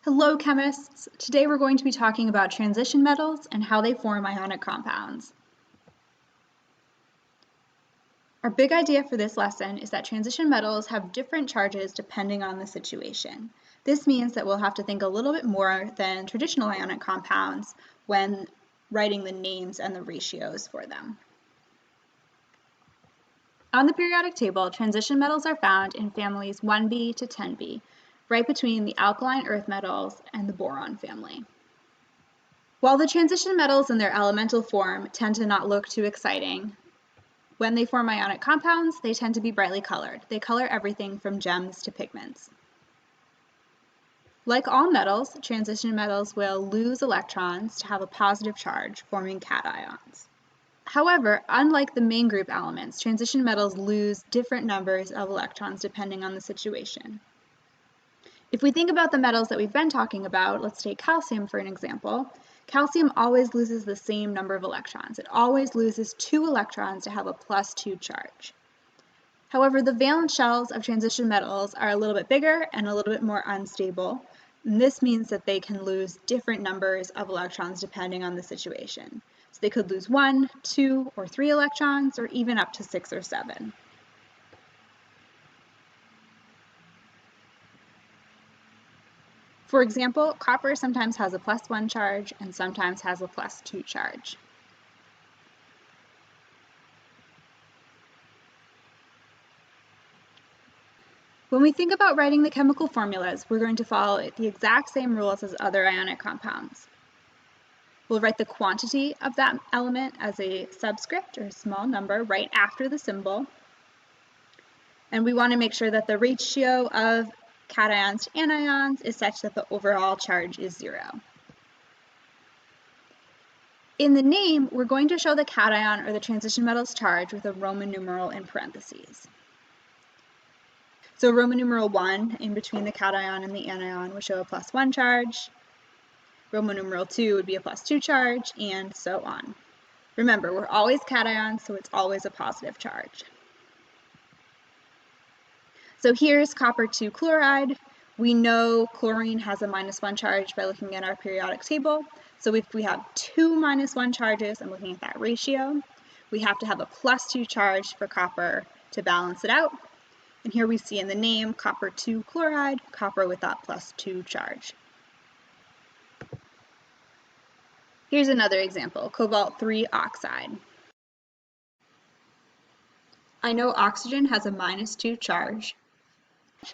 Hello chemists! Today we're going to be talking about transition metals and how they form ionic compounds. Our big idea for this lesson is that transition metals have different charges depending on the situation. This means that we'll have to think a little bit more than traditional ionic compounds when writing the names and the ratios for them. On the periodic table, transition metals are found in families 1b to 10b, right between the alkaline earth metals and the boron family. While the transition metals in their elemental form tend to not look too exciting, when they form ionic compounds, they tend to be brightly colored. They color everything from gems to pigments. Like all metals, transition metals will lose electrons to have a positive charge, forming cations. However, unlike the main group elements, transition metals lose different numbers of electrons depending on the situation. If we think about the metals that we've been talking about, let's take calcium for an example. Calcium always loses the same number of electrons. It always loses 2 electrons to have a +2 charge. However, the valence shells of transition metals are a little bit bigger and a little bit more unstable. And this means that they can lose different numbers of electrons depending on the situation. So they could lose 1, 2, or 3 electrons, or even up to 6 or 7. For example, copper sometimes has a +1 charge and sometimes has a +2 charge. When we think about writing the chemical formulas, we're going to follow the exact same rules as other ionic compounds. We'll write the quantity of that element as a subscript or a small number right after the symbol. And we want to make sure that the ratio of cations to anions is such that the overall charge is 0. In the name, we're going to show the cation or the transition metal's charge with a Roman numeral in parentheses. So Roman numeral 1 in between the cation and the anion would show a +1 charge. Roman numeral 2 would be a +2 charge, and so on. Remember, we're always cations, so it's always a positive charge. So here's copper 2 chloride. We know chlorine has a -1 charge by looking at our periodic table. So if we have 2 -1 charges, I'm looking at that ratio, we have to have a +2 charge for copper to balance it out. And here we see in the name, copper 2 chloride, copper with that +2 charge. Here's another example, cobalt 3 oxide. I know oxygen has a -2 charge.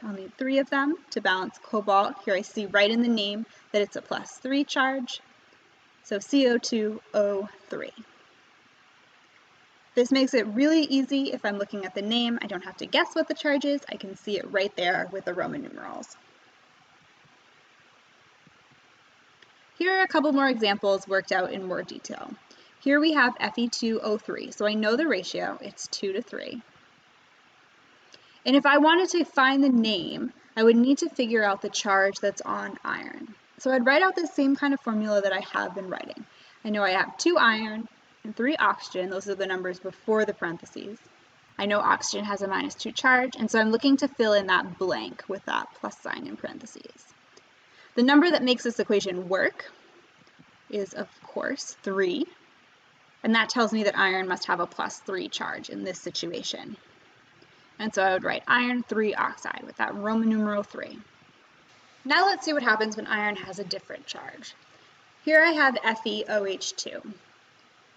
I'll need 3 of them to balance cobalt. Here I see right in the name that it's a +3 charge, so CO2O3. This makes it really easy if I'm looking at the name. I don't have to guess what the charge is. I can see it right there with the Roman numerals. Here are a couple more examples worked out in more detail. Here we have Fe2O3, so I know the ratio, it's 2 to 3. And if I wanted to find the name, I would need to figure out the charge that's on iron. So I'd write out the same kind of formula that I have been writing. I know I have 2 iron and 3 oxygen, those are the numbers before the parentheses. I know oxygen has a -2 charge, and so I'm looking to fill in that blank with that plus sign in parentheses. The number that makes this equation work is, of course, 3, and that tells me that iron must have a +3 charge in this situation. And so I would write iron 3 oxide with that Roman numeral 3. Now let's see what happens when iron has a different charge. Here I have FeOH2.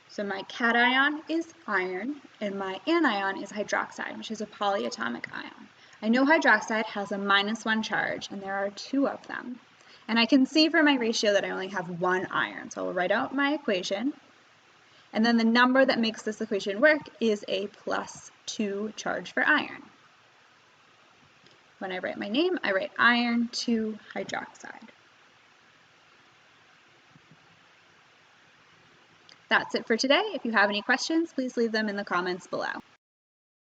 So my cation is iron, and my anion is hydroxide, which is a polyatomic ion. I know hydroxide has a -1 charge, and there are 2 of them. And I can see from my ratio that I only have 1 iron, so I'll write out my equation. And then the number that makes this equation work is a +2 charge for iron. When I write my name, I write iron 2 hydroxide. That's it for today. If you have any questions, please leave them in the comments below.